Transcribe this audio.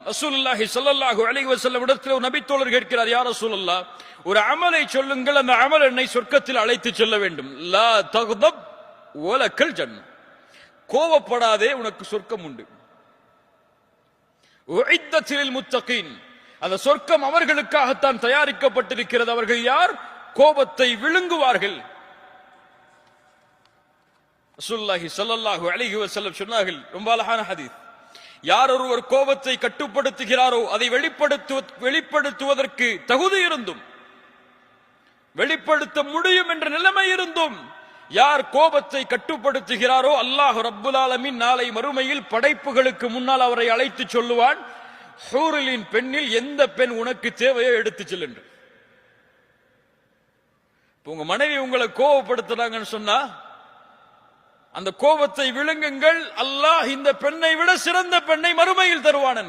ரசூலுல்லாஹி ஸல்லல்லாஹு அலைஹி வஸல்லம் இடத்தில் ஒரு நபித்தோழர் கேட்கிறார், யா ரசூலல்லாஹ், ஒரு அமலை சொல்லுங்கள், அந்த அமல் என்னை சொர்க்கத்தில் அழைத்து செல்ல வேண்டும். லா தக்தப் வலக்கல் ஜன்னah, கோபப்படாதே, உனக்கு சொர்க்கம் உண்டு. உஇத்தத் லில் முத்தகீன், அந்த சொர்க்கம் அவர்களுக்காகத்தான் தயாரிக்கப்பட்டிருக்கிறது. அவர்கள் யார்? கோபத்தை விழுங்குவார்கள். ரசூலுல்லாஹி ஸல்லல்லாஹு அலைஹி வஸல்லம் சொன்னார்கள், ரொம்ப அழகான ஹதீஸ், யார் ஒருவர் கோபத்தை கட்டுப்படுத்துகிறாரோ அதை வெளிப்படுத்துவதற்கு தகுதி இருந்தும், வெளிப்படுத்த முடியும் என்ற நிலைமை இருந்தும் யார் கோபத்தை கட்டுப்படுத்துகிறாரோ அல்லாஹ் ரப்புல் ஆலமீன் நாளை மறுமையில் படைப்புகளுக்கு முன்னால் அவரை அழைத்து சொல்லுவான், ஹூரிலின் பெண்ணில் எந்த பெண் உனக்கு தேவையோ எடுத்து செல் என்று. உங்க மனைவி உங்களை கோபப்படுத்துறாங்கன்னு சொன்னா அந்த கோபத்தை விழுங்குங்கள், அல்லாஹ் இந்த பெண்ணை விட சிறந்த பெண்ணை மறுமையில் தருவான்.